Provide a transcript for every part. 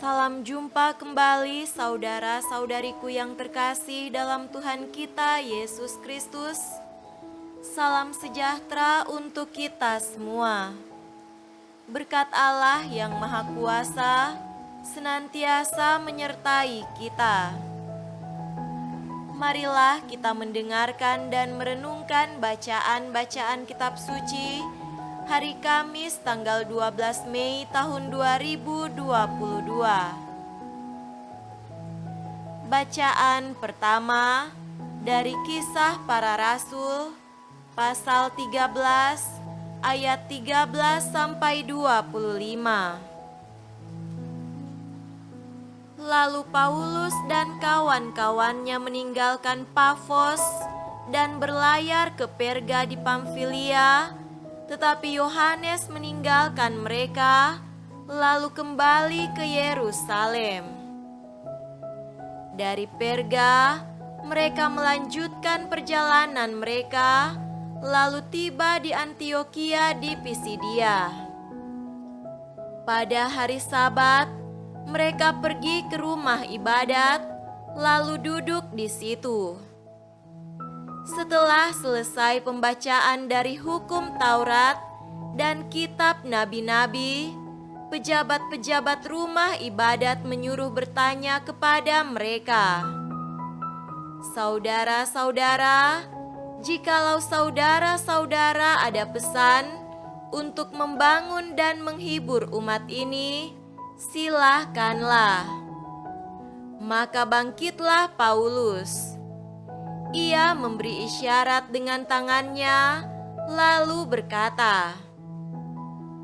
Salam jumpa kembali saudara-saudariku yang terkasih dalam Tuhan kita Yesus Kristus. Salam sejahtera untuk kita semua. Berkat Allah yang Maha Kuasa senantiasa menyertai kita. Marilah kita mendengarkan dan merenungkan bacaan-bacaan kitab suci hari Kamis tanggal 12 Mei tahun 2022. Bacaan pertama dari Kisah Para Rasul pasal 13 ayat 13 sampai 25. Lalu Paulus dan kawan-kawannya meninggalkan Pafos dan berlayar ke Perga di Pamfilia. Tetapi Yohanes meninggalkan mereka, lalu kembali ke Yerusalem. Dari Perga, mereka melanjutkan perjalanan mereka, lalu tiba di Antiokhia di Pisidia. Pada hari Sabat, mereka pergi ke rumah ibadat, lalu duduk di situ. Setelah selesai pembacaan dari hukum Taurat dan kitab nabi-nabi, pejabat-pejabat rumah ibadat menyuruh bertanya kepada mereka, "Saudara-saudara, jikalau saudara-saudara ada pesan untuk membangun dan menghibur umat ini, silahkanlah." Maka bangkitlah Paulus. Ia memberi isyarat dengan tangannya, lalu berkata,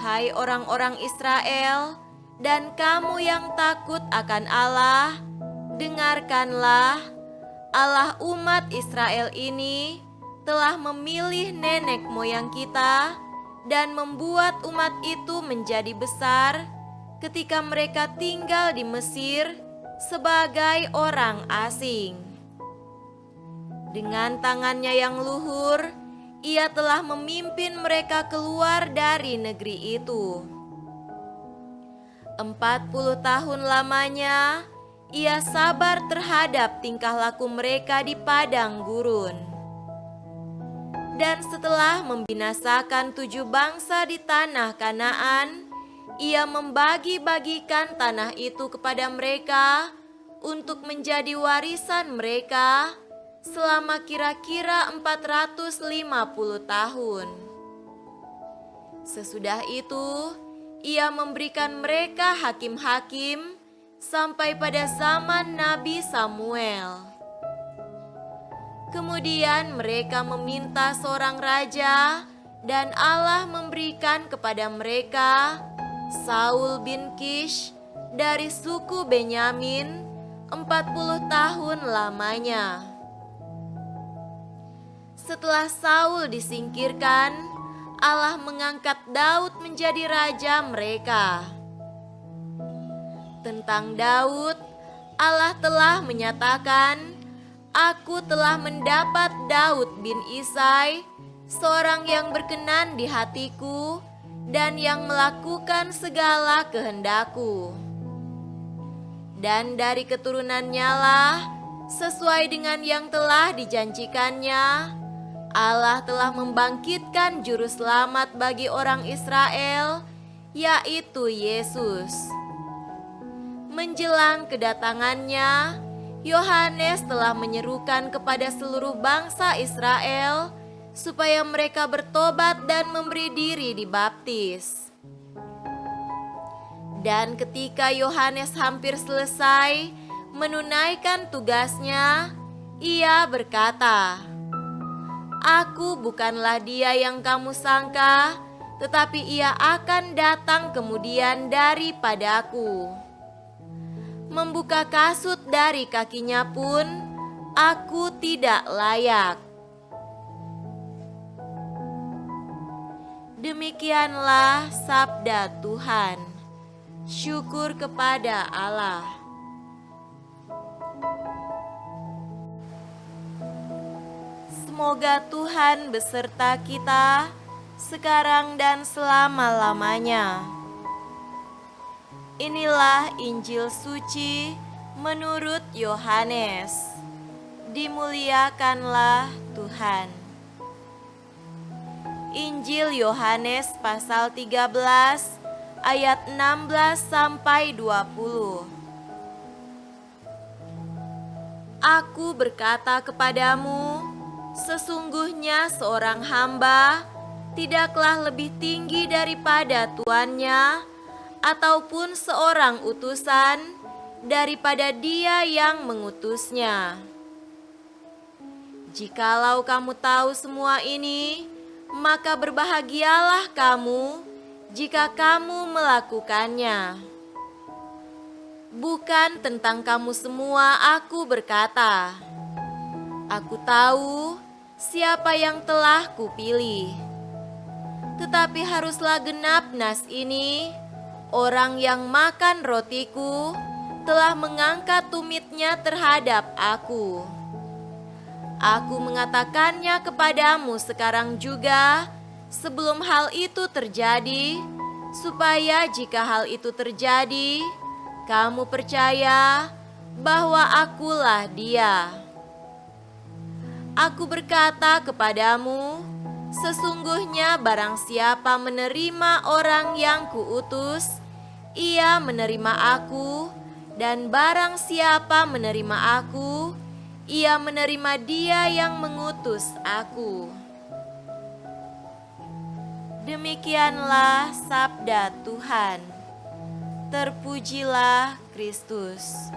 "Hai orang-orang Israel, dan kamu yang takut akan Allah, dengarkanlah. Allah umat Israel ini telah memilih nenek moyang kita dan membuat umat itu menjadi besar ketika mereka tinggal di Mesir sebagai orang asing. Dengan tangannya yang luhur, ia telah memimpin mereka keluar dari negeri itu. 40 tahun lamanya, ia sabar terhadap tingkah laku mereka di padang gurun. Dan setelah membinasakan 7 bangsa di tanah Kanaan, ia membagi-bagikan tanah itu kepada mereka untuk menjadi warisan mereka selama kira-kira 450 tahun. Sesudah itu, ia memberikan mereka hakim-hakim sampai pada zaman Nabi Samuel. Kemudian mereka meminta seorang raja, dan Allah memberikan kepada mereka Saul bin Kish dari suku Benyamin 40 tahun lamanya. Setelah Saul disingkirkan, Allah mengangkat Daud menjadi raja mereka. Tentang Daud, Allah telah menyatakan, "Aku telah mendapat Daud bin Isai, seorang yang berkenan di hatiku dan yang melakukan segala kehendakku." Dan dari keturunannya lah, sesuai dengan yang telah dijanjikannya, Allah telah membangkitkan juru selamat bagi orang Israel, yaitu Yesus. Menjelang kedatangannya, Yohanes telah menyerukan kepada seluruh bangsa Israel supaya mereka bertobat dan memberi diri dibaptis. Dan ketika Yohanes hampir selesai menunaikan tugasnya, ia berkata, "Aku bukanlah dia yang kamu sangka, tetapi ia akan datang kemudian daripadaku. Membuka kasut dari kakinya pun aku tidak layak." Demikianlah sabda Tuhan. Syukur kepada Allah. Semoga Tuhan beserta kita sekarang dan selama-lamanya. Inilah Injil suci menurut Yohanes. Dimuliakanlah Tuhan. Injil Yohanes pasal 13 ayat 16 sampai 20. Aku berkata kepadamu, sesungguhnya seorang hamba tidaklah lebih tinggi daripada tuannya, ataupun seorang utusan daripada dia yang mengutusnya. Jikalau kamu tahu semua ini, maka berbahagialah kamu jika kamu melakukannya. Bukan tentang kamu semua aku berkata. Aku tahu siapa yang telah kupilih. Tetapi haruslah genap nas ini. Orang yang makan rotiku telah mengangkat tumitnya terhadap aku. Aku mengatakannya kepadamu sekarang juga, sebelum hal itu terjadi, supaya jika hal itu terjadi, kamu percaya bahwa akulah Dia. Aku berkata kepadamu, sesungguhnya barang siapa menerima orang yang kuutus, ia menerima aku, dan barang siapa menerima aku, ia menerima dia yang mengutus aku. Demikianlah sabda Tuhan. Terpujilah Kristus.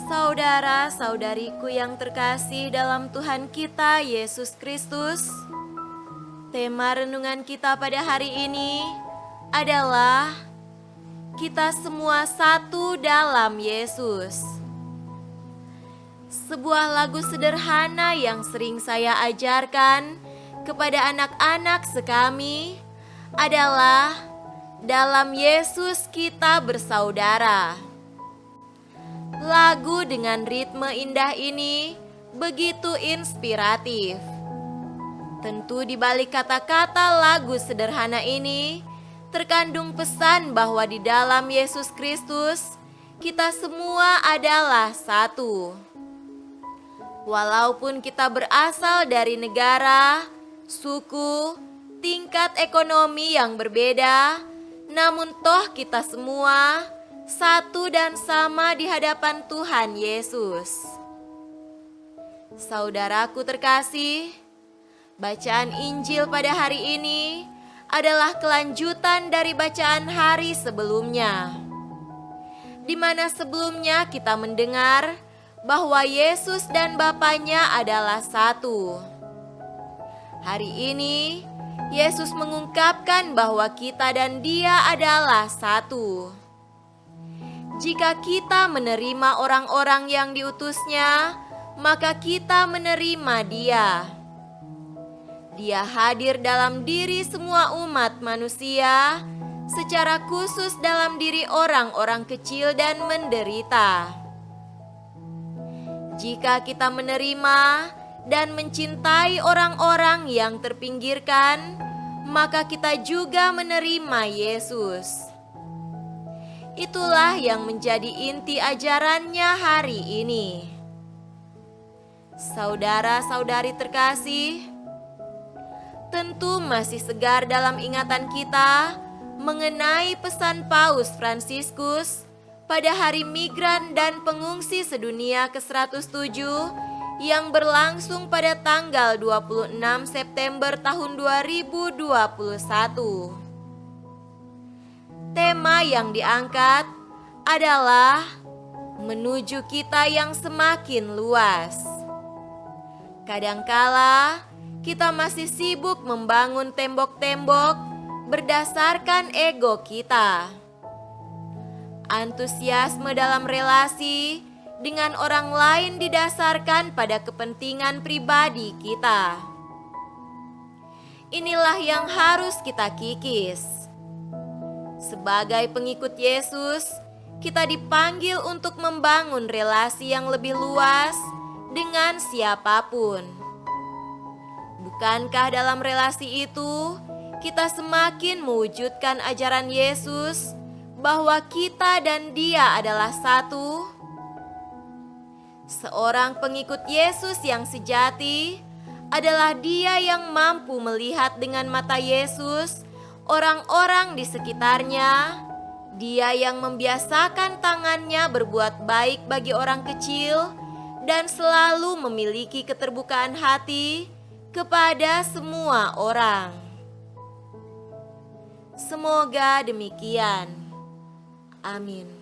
Saudara-saudariku yang terkasih dalam Tuhan kita Yesus Kristus, tema renungan kita pada hari ini adalah kita semua satu dalam Yesus. Sebuah lagu sederhana yang sering saya ajarkan kepada anak-anak sekami adalah dalam Yesus kita bersaudara. Lagu dengan ritme indah ini begitu inspiratif. Tentu di balik kata-kata lagu sederhana ini terkandung pesan bahwa di dalam Yesus Kristus kita semua adalah satu. Walaupun kita berasal dari negara, suku, tingkat ekonomi yang berbeda, namun toh kita semua satu dan sama di hadapan Tuhan Yesus. Saudaraku terkasih, bacaan Injil pada hari ini adalah kelanjutan dari bacaan hari sebelumnya, di mana sebelumnya kita mendengar bahwa Yesus dan Bapanya adalah satu. Hari ini, Yesus mengungkapkan bahwa kita dan Dia adalah satu. Jika kita menerima orang-orang yang diutusnya, maka kita menerima Dia. Dia hadir dalam diri semua umat manusia, secara khusus dalam diri orang-orang kecil dan menderita. Jika kita menerima dan mencintai orang-orang yang terpinggirkan, maka kita juga menerima Yesus. Itulah yang menjadi inti ajarannya hari ini. Saudara-saudari terkasih, tentu masih segar dalam ingatan kita mengenai pesan Paus Fransiskus pada Hari Migran dan Pengungsi Sedunia ke-107 yang berlangsung pada tanggal 26 September tahun 2021. Tema yang diangkat adalah menuju kita yang semakin luas. Kadangkala kita masih sibuk membangun tembok-tembok berdasarkan ego kita. Antusiasme dalam relasi dengan orang lain didasarkan pada kepentingan pribadi kita. Inilah yang harus kita kikis. Sebagai pengikut Yesus, kita dipanggil untuk membangun relasi yang lebih luas dengan siapapun. Bukankah dalam relasi itu kita semakin mewujudkan ajaran Yesus bahwa kita dan Dia adalah satu. Seorang pengikut Yesus yang sejati adalah dia yang mampu melihat dengan mata Yesus orang-orang di sekitarnya. Dia yang membiasakan tangannya berbuat baik bagi orang kecil dan selalu memiliki keterbukaan hati kepada semua orang. Semoga demikian. Amin.